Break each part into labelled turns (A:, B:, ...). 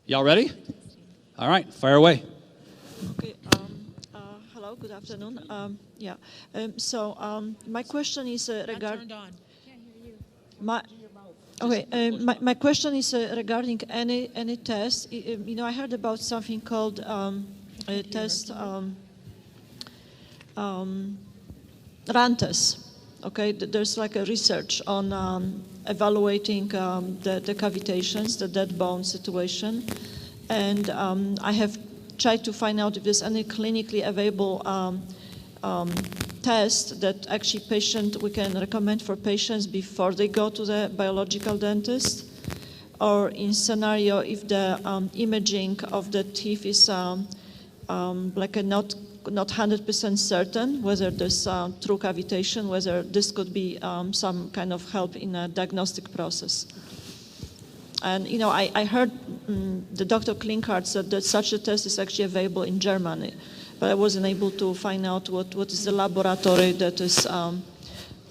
A: Y'all ready? All right, fire away.
B: Okay. Hello. Good afternoon. My question is regarding. My question is regarding any test. I heard about something called a test run test. Okay, there's like a research on evaluating the cavitations, the dead bone situation, and I have tried to find out if there's any clinically available test that actually we can recommend for patients before they go to the biological dentist, or in scenario if the imaging of the teeth is like a not 100% certain whether there's true cavitation, whether this could be some kind of help in a diagnostic process. And I heard the Dr. Klinkhardt said that such a test is actually available in Germany, but I wasn't able to find out what is the laboratory that is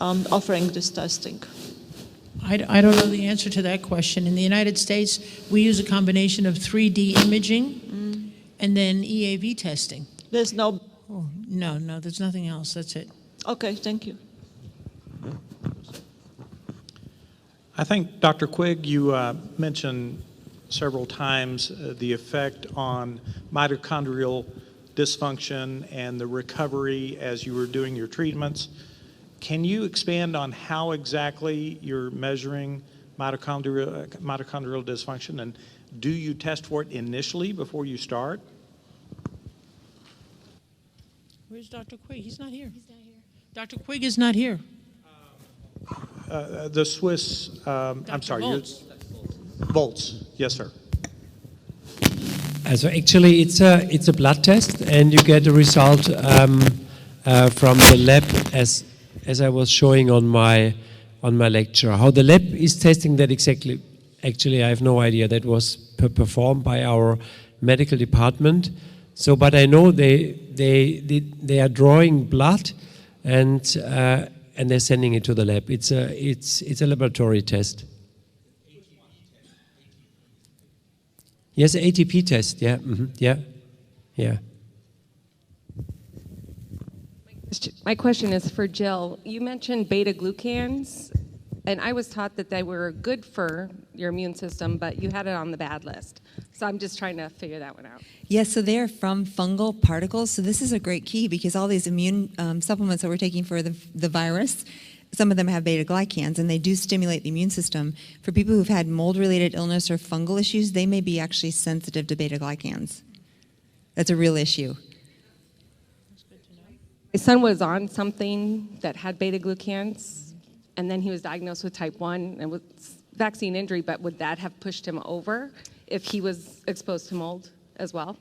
B: offering this testing.
C: I don't know the answer to that question. In the United States, we use a combination of 3D imaging and then EAV testing.
B: There's no...
C: Oh, no, there's nothing else. That's it.
B: Okay, thank you.
D: I think, Dr. Quigg, you mentioned several times the effect on mitochondrial dysfunction and the recovery as you were doing your treatments. Can you expand on how exactly you're measuring mitochondrial dysfunction, and do you test for it initially before you start?
C: Where's Dr. Quigg? He's not here. Dr. Quigg is not here.
D: The Swiss, I'm sorry, Volts. Yes, sir.
E: So actually, it's a blood test, and you get a result from the lab, as I was showing on my lecture. How the lab is testing that exactly? Actually, I have no idea. That was performed by our medical department. So, but I know they are drawing blood, and they're sending it to the lab. It's a laboratory test. Yes, ATP test. Yeah, yeah.
F: My question is for Jill. You mentioned beta-glucans, and I was taught that they were good for your immune system, but you had it on the bad list. So I'm just trying to figure that one out.
G: Yes, so they're from fungal particles. So this is a great key because all these immune supplements that we're taking for the virus, some of them have beta-glycans, and they do stimulate the immune system. For people who've had mold-related illness or fungal issues, they may be actually sensitive to beta-glycans. That's a real issue.
F: My son was on something that had beta-glucans, and then he was diagnosed with type 1 and with vaccine injury, but would that have pushed him over if he was exposed to mold as well?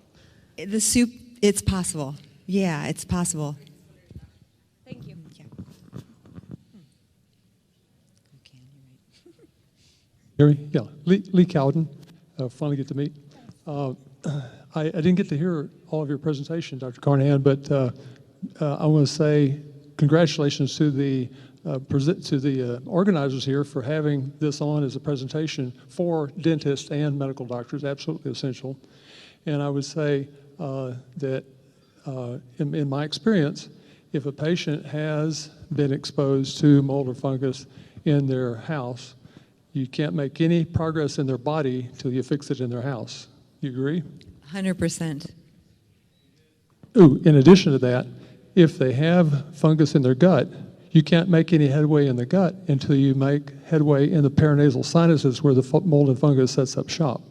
G: The soup, it's possible. Yeah, it's possible.
F: Thank you.
H: Gary? Yeah, Lee Cowden. Finally get to meet. I didn't get to hear all of your presentation, Dr. Carnahan, but I want to say congratulations to the organizers here for having this on as a presentation for dentists and medical doctors, absolutely essential. And I would say that in my experience, if a patient has been exposed to mold or fungus in their house, you can't make any progress in their body till you fix it in their house. You agree?
G: 100%.
H: Ooh, in addition to that, if they have fungus in their gut, you can't make any headway in the gut until you make headway in the paranasal sinuses where the mold and fungus sets up shop.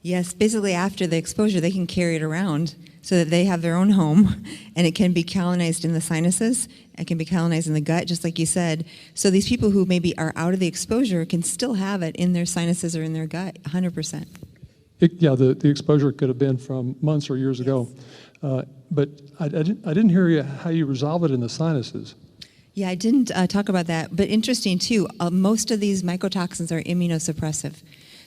G: Yes, basically after the exposure, they can carry it around so that they have their own home, and it can be colonized in the sinuses, it can be colonized in the gut, just like you said. So these people who maybe are out of the exposure can still have it in their sinuses or in their gut, 100%.
H: The exposure could have been from months or years ago. But I didn't hear how you resolve it in the sinuses.
G: Yeah, I didn't talk about that, but interesting too, most of these mycotoxins are immunosuppressive.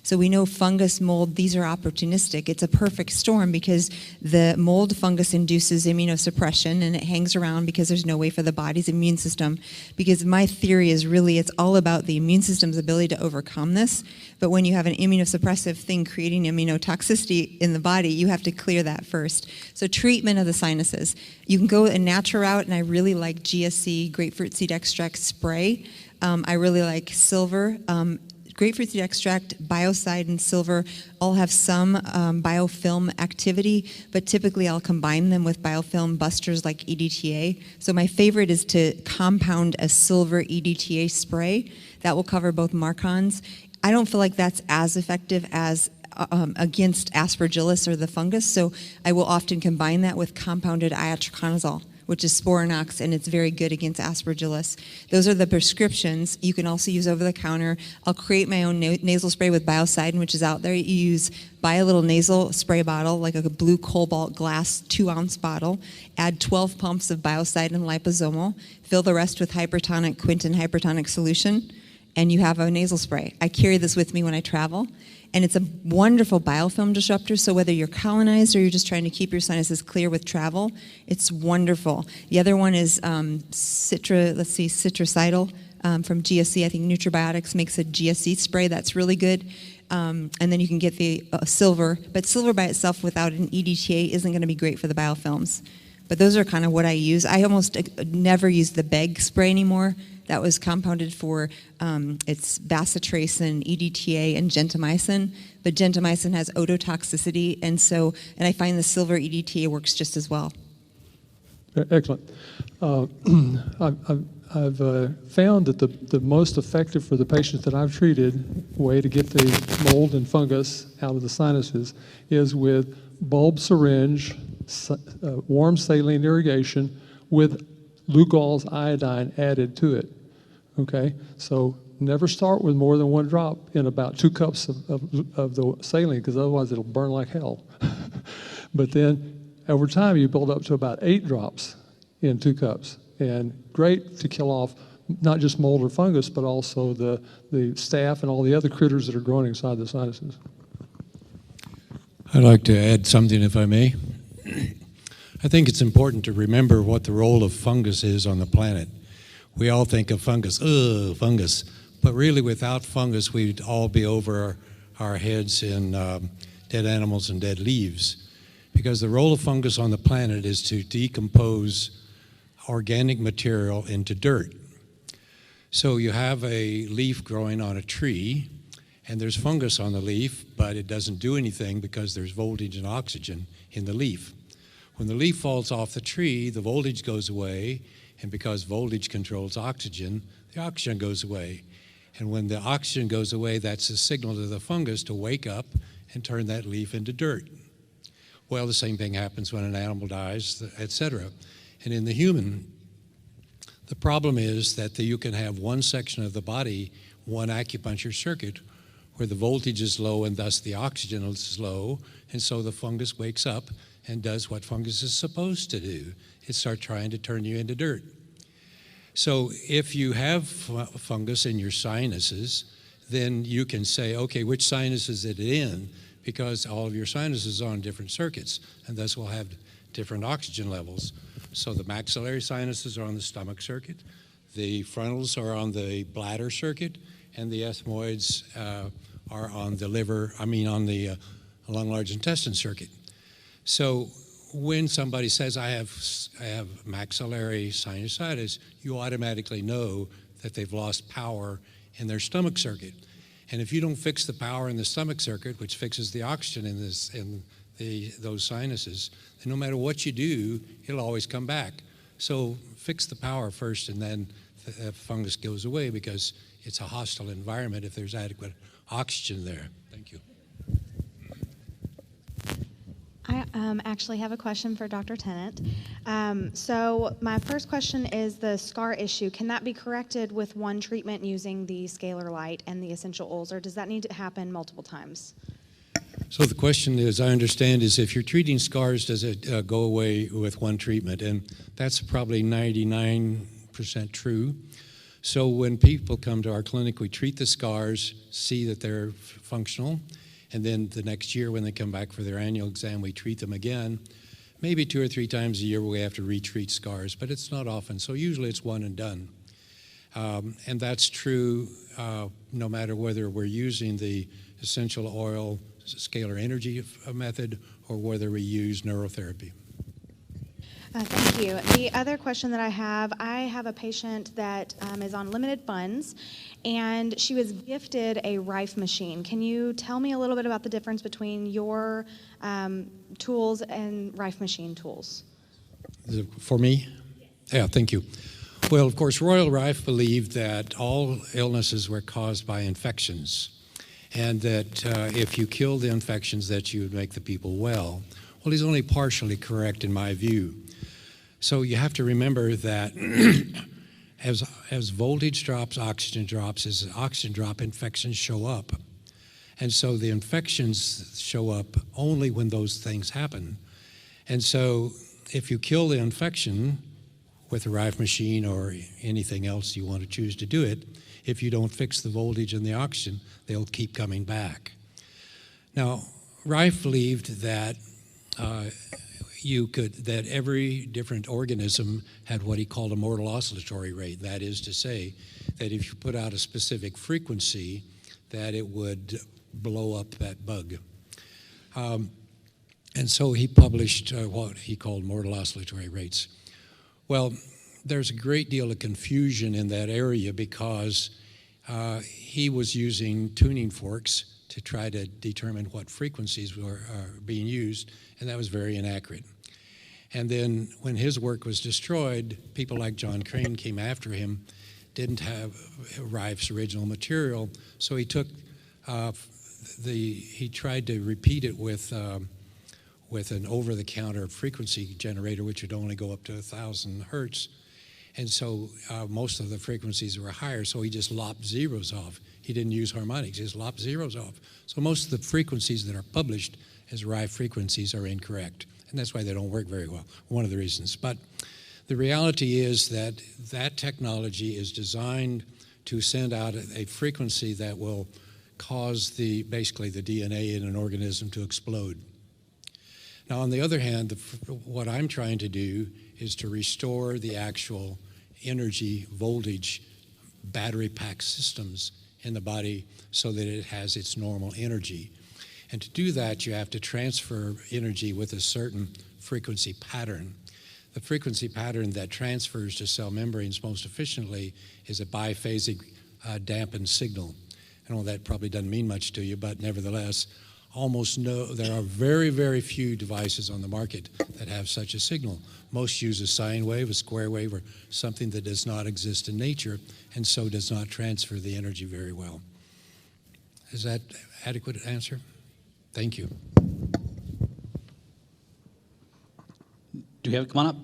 G: So we know fungus, mold, these are opportunistic. It's a perfect storm because the mold fungus induces immunosuppression and it hangs around because there's no way for the body's immune system. Because my theory is really it's all about the immune system's ability to overcome this. But when you have an immunosuppressive thing creating immunotoxicity in the body, you have to clear that first. So treatment of the sinuses. You can go a natural route, and I really like GSC, grapefruit seed extract spray. I really like silver. Grapefruit seed extract, biocide, and silver all have some biofilm activity, but typically I'll combine them with biofilm busters like EDTA. So my favorite is to compound a silver EDTA spray. That will cover both Marcons. I don't feel like that's as effective as against aspergillus or the fungus, so I will often combine that with compounded itraconazole, which is Sporanox, and it's very good against aspergillus. Those are the prescriptions. You can also use over-the-counter. I'll create my own nasal spray with biocidin, which is out there. You buy a little nasal spray bottle, like a blue cobalt glass 2-ounce bottle, add 12 pumps of biocidin liposomal, fill the rest with hypertonic Quinton hypertonic solution, and you have a nasal spray. I carry this with me when I travel, and it's a wonderful biofilm disruptor, so whether you're colonized or you're just trying to keep your sinuses clear with travel, it's wonderful. The other one is citricidal from GSC. I think Nutribiotics makes a GSC spray that's really good. And then you can get the silver, but silver by itself without an EDTA isn't going to be great for the biofilms. But those are kind of what I use. I almost never use the BEG spray anymore. That was compounded for its bacitracin, EDTA, and gentamicin. But gentamicin has ototoxicity, and I find the silver EDTA works just as well.
H: Excellent. I've found that the most effective for the patients that I've treated way to get the mold and fungus out of the sinuses is with bulb syringe, warm saline irrigation with Lugol's iodine added to it. Okay, so never start with more than 1 drop in about 2 cups of the saline, because otherwise it'll burn like hell. But then over time you build up to about 8 drops in 2 cups, and great to kill off not just mold or fungus, but also the staph and all the other critters that are growing inside the sinuses.
I: I'd like to add something, if I may. I think it's important to remember what the role of fungus is on the planet. We all think of fungus, fungus, but really without fungus we'd all be over our heads in dead animals and dead leaves, because the role of fungus on the planet is to decompose organic material into dirt. So you have a leaf growing on a tree, and there's fungus on the leaf, but it doesn't do anything because there's voltage and oxygen in the leaf. When the leaf falls off the tree, the voltage goes away, and because voltage controls oxygen, the oxygen goes away. And when the oxygen goes away, that's a signal to the fungus to wake up and turn that leaf into dirt. Well, the same thing happens when an animal dies, etc. And in the human, the problem is that you can have one section of the body, one acupuncture circuit, where the voltage is low and thus the oxygen is low, and so the fungus wakes up and does what fungus is supposed to do. It starts trying to turn you into dirt. So if you have fungus in your sinuses, then you can say, okay, which sinus is it in? Because all of your sinuses are on different circuits, and thus will have different oxygen levels. So the maxillary sinuses are on the stomach circuit, the frontals are on the bladder circuit, and the ethmoids are on the liver, on the lung large intestine circuit. So when somebody says, I have maxillary sinusitis, you automatically know that they've lost power in their stomach circuit. And if you don't fix the power in the stomach circuit, which fixes the oxygen in those sinuses, then no matter what you do, it'll always come back. So fix the power first, and then the fungus goes away, because it's a hostile environment if there's adequate oxygen there. Thank you.
J: I actually have a question for Dr. Tennant. So my first question is the scar issue. Can that be corrected with one treatment using the scalar light and the essential oils, or does that need to happen multiple times?
I: So the question, as I understand, is if you're treating scars, does it go away with one treatment? And that's probably 99% true. So when people come to our clinic, we treat the scars, see that they're functional, and then the next year when they come back for their annual exam, we treat them again. Maybe 2 or 3 times a year we have to retreat scars, but it's not often. So usually it's one and done. And that's true no matter whether we're using the essential oil scalar energy method or whether we use neurotherapy.
J: Thank you. The other question that I have a patient that is on limited funds, and she was gifted a Rife machine. Can you tell me a little bit about the difference between your tools and Rife machine tools?
I: For me? Yeah, thank you. Well, of course, Royal Rife believed that all illnesses were caused by infections, and that if you kill the infections that you would make the people well. Well, he's only partially correct in my view. So you have to remember that as voltage drops, oxygen drops. As the oxygen drop, infections show up. And so the infections show up only when those things happen. And so if you kill the infection with a Rife machine or anything else you want to choose to do it, if you don't fix the voltage and the oxygen, they'll keep coming back. Now, Rife believed that that every different organism had what he called a mortal oscillatory rate. That is to say, that if you put out a specific frequency, that it would blow up that bug. And so he published what he called mortal oscillatory rates. Well, there's a great deal of confusion in that area because he was using tuning forks to try to determine what frequencies were being used, and that was very inaccurate. And then when his work was destroyed, people like John Crane came after him, didn't have Rife's original material, so he took he tried to repeat it with an over-the-counter frequency generator, which would only go up to 1,000 hertz. And so most of the frequencies were higher, so he just lopped zeros off. He didn't use harmonics, he just lopped zeros off. So most of the frequencies that are published as Rife frequencies are incorrect. And that's why they don't work very well, one of the reasons. But the reality is that that technology is designed to send out a frequency that will cause basically the DNA in an organism to explode. Now, on the other hand, what I'm trying to do is to restore the actual energy voltage battery pack systems in the body so that it has its normal energy. And to do that, you have to transfer energy with a certain frequency pattern. The frequency pattern that transfers to cell membranes most efficiently is a biphasic dampened signal. I know that probably doesn't mean much to you, but nevertheless, there are very, very few devices on the market that have such a signal. Most use a sine wave, a square wave, or something that does not exist in nature, and so does not transfer the energy very well. Is that adequate answer? Thank you.
A: Do you have it? Come on up.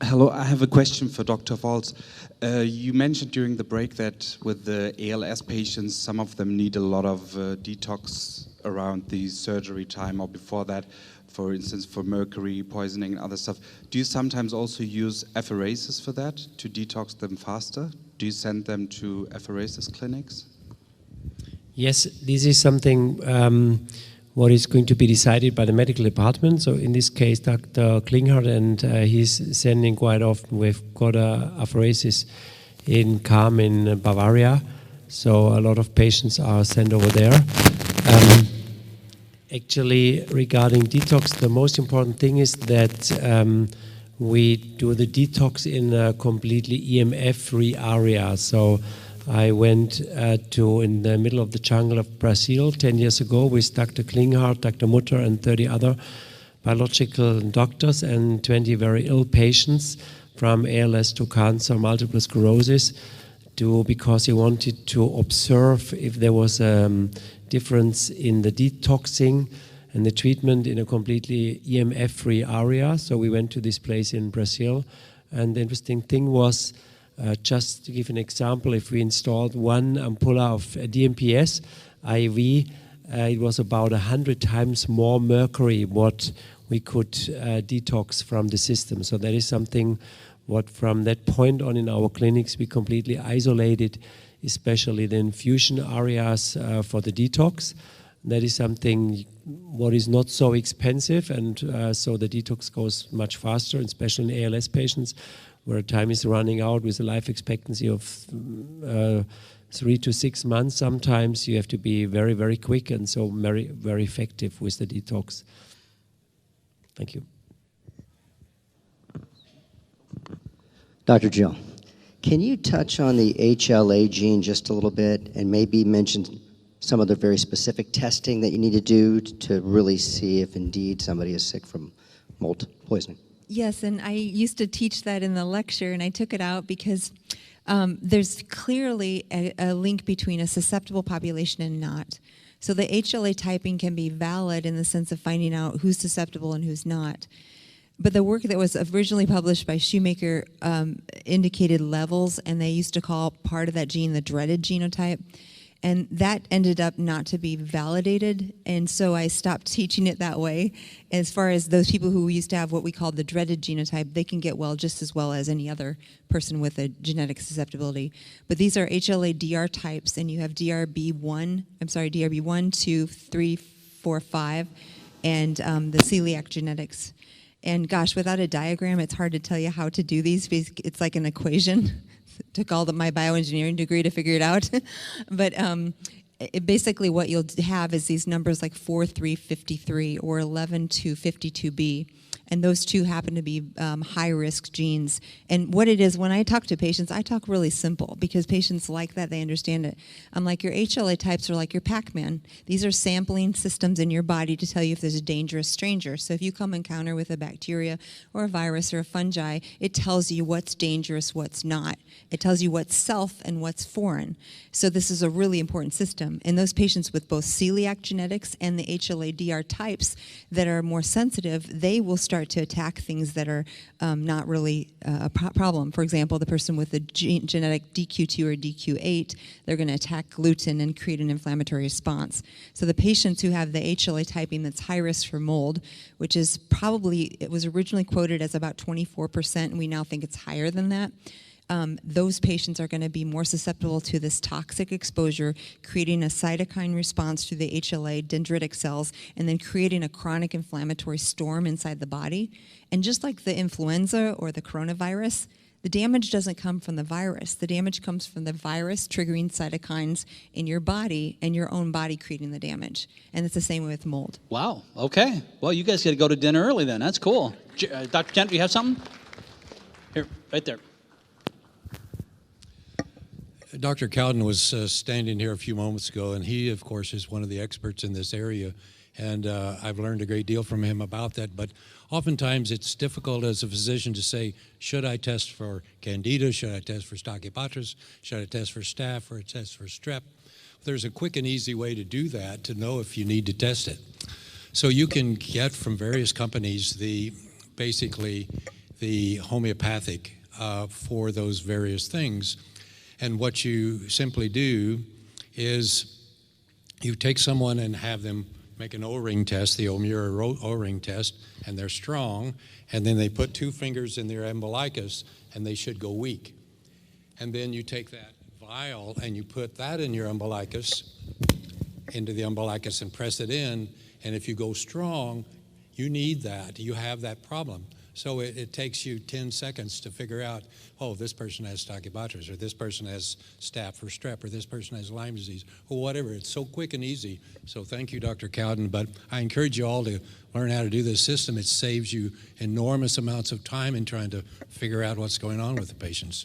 K: Hello, I have a question for Dr. Waltz. You mentioned during the break that with the ALS patients, some of them need a lot of detox around the surgery time or before that, for instance, for mercury poisoning and other stuff. Do you sometimes also use apheresis for that, to detox them faster? Do you send them to apheresis clinics?
E: Yes, this is something what is going to be decided by the medical department. So in this case, Dr. Klinghardt, and he's sending quite often. We've got apheresis in Cham in Bavaria, so a lot of patients are sent over there. Actually, regarding detox, the most important thing is that we do the detox in a completely EMF-free area. So I went in the middle of the jungle of Brazil 10 years ago with Dr. Klinghardt, Dr. Mutter, and 30 other biological doctors and 20 very ill patients from ALS to cancer, multiple sclerosis, because he wanted to observe if there was a difference in the detoxing and the treatment in a completely EMF-free area. So we went to this place in Brazil, and the interesting thing was, just to give an example, if we installed one ampulla of DMPS IV, it was about 100 times more mercury what detox from the system. So that is something what from that point on in our clinics we completely isolated, especially the infusion areas for the detox. That is something what is not so expensive, and so the detox goes much faster, especially in ALS patients, where time is running out with a life expectancy of 3 to 6 months. Sometimes you have to be very, very quick, and so very, very effective with the detox. Thank you.
L: Dr. Jill, can you touch on the HLA gene just a little bit and maybe mention some of the very specific testing that you need to do to really see if indeed somebody is sick from mold poisoning?
G: Yes, and I used to teach that in the lecture, and I took it out because there's clearly a link between a susceptible population and not. So the HLA typing can be valid in the sense of finding out who's susceptible and who's not. But the work that was originally published by Shoemaker indicated levels, and they used to call part of that gene the dreaded genotype. And that ended up not to be validated, and so I stopped teaching it that way. As far as those people who used to have what we call the dreaded genotype, they can get well just as well as any other person with a genetic susceptibility. But these are HLA-DR types, and you have DRB1, 2, 3, 4, 5, and the celiac genetics. And gosh, without a diagram, it's hard to tell you how to do these because it's like an equation. Took all my bioengineering degree to figure it out. But basically what you'll have is these numbers like 4353 or 11252B. And those two happen to be high-risk genes. And what it is, when I talk to patients, I talk really simple because patients like that, they understand it. I'm like, your HLA types are like your Pac-Man. These are sampling systems in your body to tell you if there's a dangerous stranger. So if you come encounter with a bacteria or a virus or a fungi, it tells you what's dangerous, what's not. It tells you what's self and what's foreign. So this is a really important system. And those patients with both celiac genetics and the HLA-DR types that are more sensitive, they will start to attack things that are not really a problem. For example, the person with the genetic DQ2 or DQ8, they're going to attack gluten and create an inflammatory response. So the patients who have the HLA typing that's high risk for mold, which is probably, it was originally quoted as about 24%, and we now think it's higher than that. Those patients are going to be more susceptible to this toxic exposure, creating a cytokine response to the HLA dendritic cells, and then creating a chronic inflammatory storm inside the body. And just like the influenza or the coronavirus, the damage doesn't come from the virus. The damage comes from the virus triggering cytokines in your body and your own body creating the damage. And it's the same with mold.
A: Wow. Okay. Well, you guys got to go to dinner early then. That's cool. Dr. Kent, do you have something? Here, right there.
I: Dr. Cowden was standing here a few moments ago, and he, of course, is one of the experts in this area, and I've learned a great deal from him about that. But oftentimes it's difficult as a physician to say, should I test for Candida, should I test for Stachybotrys, should I test for staph, or test for strep? There's a quick and easy way to do that, to know if you need to test it. So you can get from various companies basically the homeopathic for those various things. And what you simply do is you take someone and have them make an O-ring test, the Omura O-ring test, and they're strong, and then they put 2 fingers in their umbilicus, and they should go weak. And then you take that vial and you put that in your umbilicus, into the umbilicus, and press it in, and if you go strong, you need that, you have that problem. So it takes you 10 seconds to figure out, oh, this person has Stachybotrys, or this person has staph or strep, or this person has Lyme disease, or whatever. It's so quick and easy. So thank you, Dr. Cowden. But I encourage you all to learn how to do this system. It saves you enormous amounts of time in trying to figure out what's going on with the patients.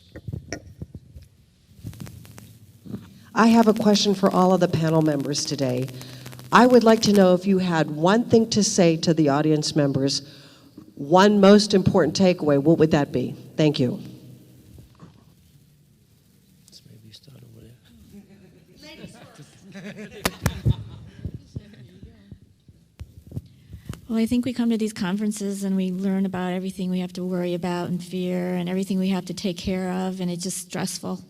M: I have a question for all of the panel members today. I would like to know if you had one thing to say to the audience members, one most important takeaway, what would that be? Thank you.
E: Let's maybe start over there.
N: Well, I think we come to these conferences and we learn about everything we have to worry about and fear and everything we have to take care of, and it's just stressful.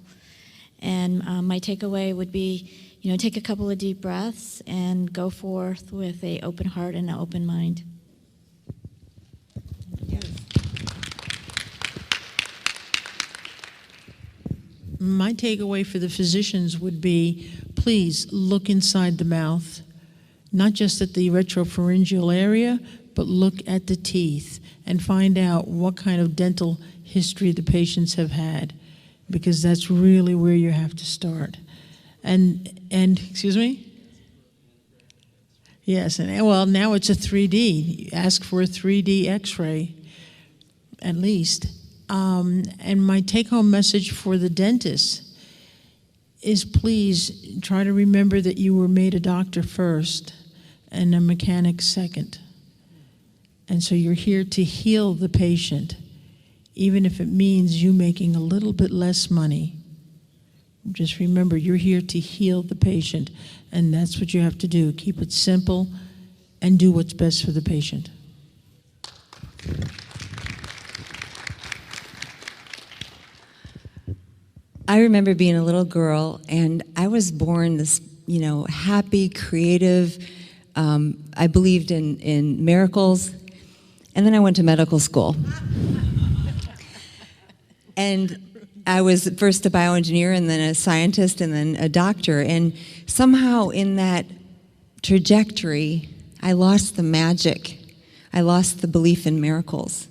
N: And my takeaway would be, take a couple of deep breaths and go forth with an open heart and an open mind.
C: my takeaway for the physicians would be, please look inside the mouth, not just at the retropharyngeal area, but look at the teeth and find out what kind of dental history the patients have had, because that's really where you have to start. And excuse me? Yes, and well, now it's a 3D. Ask for a 3D x-ray, at least. And my take-home message for the dentist is, please try to remember that you were made a doctor first and a mechanic second. And so you're here to heal the patient, even if it means you making a little bit less money. Just remember, you're here to heal the patient, and that's what you have to do. Keep it simple and do what's best for the patient.
G: I remember being a little girl, and I was born this, happy, creative. I believed in miracles, and then I went to medical school. And I was first a bioengineer, and then a scientist, and then a doctor. And somehow in that trajectory, I lost the magic. I lost the belief in miracles.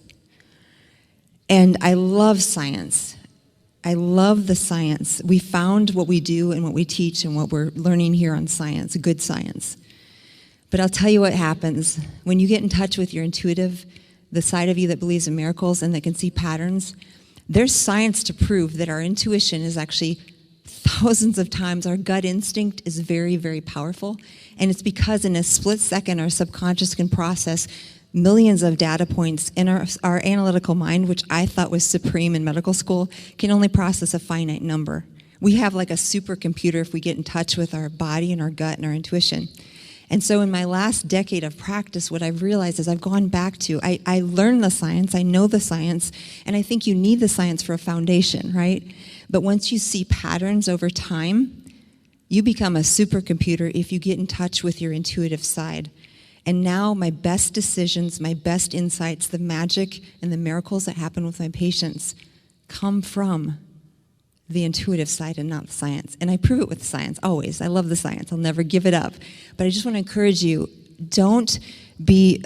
G: And I love science. I love the science. We found what we do and what we teach and what we're learning here on science, good science. But I'll tell you what happens. When you get in touch with your intuitive, the side of you that believes in miracles and that can see patterns, there's science to prove that our intuition is actually thousands of times, our gut instinct is very, very powerful. And it's because in a split second, our subconscious can process millions of data points, in our analytical mind, which I thought was supreme in medical school, can only process a finite number. We have like a supercomputer if we get in touch with our body and our gut and our intuition. And so in my last decade of practice, what I've realized is I've gone back to, I learned the science, I know the science, and I think you need the science for a foundation, right? But once you see patterns over time, you become a supercomputer if you get in touch with your intuitive side. And now my best decisions, my best insights, the magic and the miracles that happen with my patients come from the intuitive side and not the science. And I prove it with science, always. I love the science. I'll never give it up. But I just want to encourage you, don't be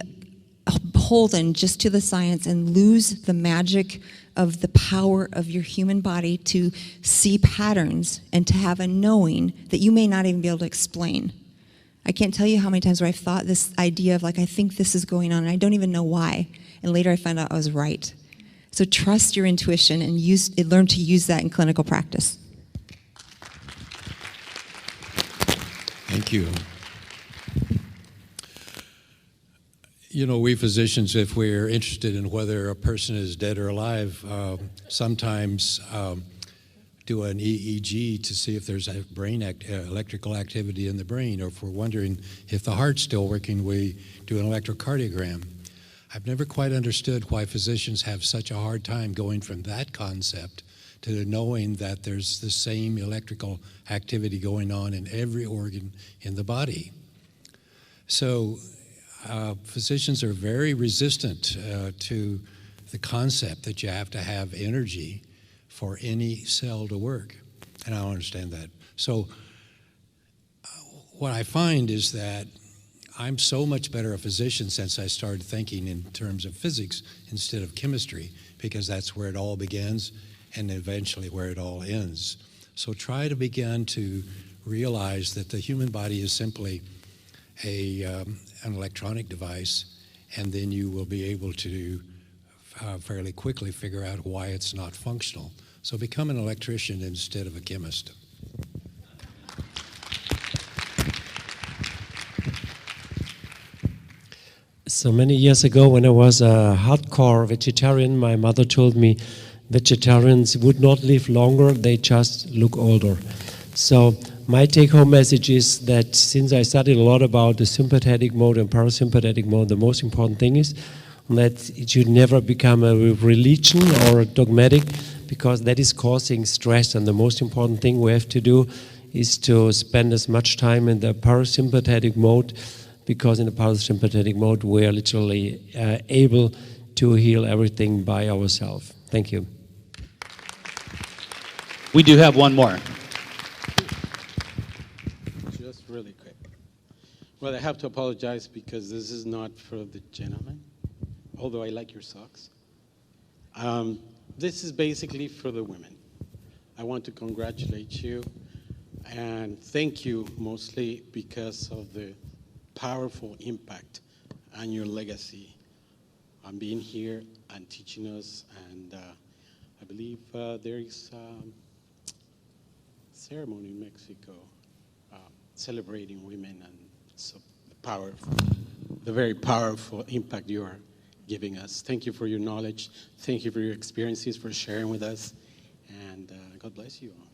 G: beholden just to the science and lose the magic of the power of your human body to see patterns and to have a knowing that you may not even be able to explain. I can't tell you how many times where I've thought this idea of like, I think this is going on and I don't even know why. And later I found out I was right. So trust your intuition and learn to use that in clinical practice.
I: Thank you. You know, we physicians, if we're interested in whether a person is dead or alive, sometimes do an EEG to see if there's a brain electrical activity in the brain, or if we're wondering if the heart's still working, we do an electrocardiogram. I've never quite understood why physicians have such a hard time going from that concept to knowing that there's the same electrical activity going on in every organ in the body. So physicians are very resistant to the concept that you have to have energy for any cell to work, and I don't understand that. So what I find is that I'm so much better a physician since I started thinking in terms of physics instead of chemistry, because that's where it all begins and eventually where it all ends. So try to begin to realize that the human body is simply an electronic device, and then you will be able to fairly quickly figure out why it's not functional. So become an electrician instead of a chemist.
E: So many years ago, when I was a hardcore vegetarian, my mother told me vegetarians would not live longer, they just look older. So my take-home message is that since I studied a lot about the sympathetic mode and parasympathetic mode, the most important thing is that it should never become a religion or a dogmatic, because that is causing stress. And the most important thing we have to do is to spend as much time in the parasympathetic mode, because in the parasympathetic mode we are literally able to heal everything by ourselves. Thank you.
A: We do have one more.
O: Just really quick. Well, I have to apologize because this is not for the gentleman, although I like your socks. This is basically for the women. I want to congratulate you and thank you mostly because of the powerful impact and your legacy on being here and teaching us. And I believe there is a ceremony in Mexico celebrating women, and so the very powerful impact you are giving us. Thank you for your knowledge. Thank you for your experiences, for sharing with us. And God bless you all.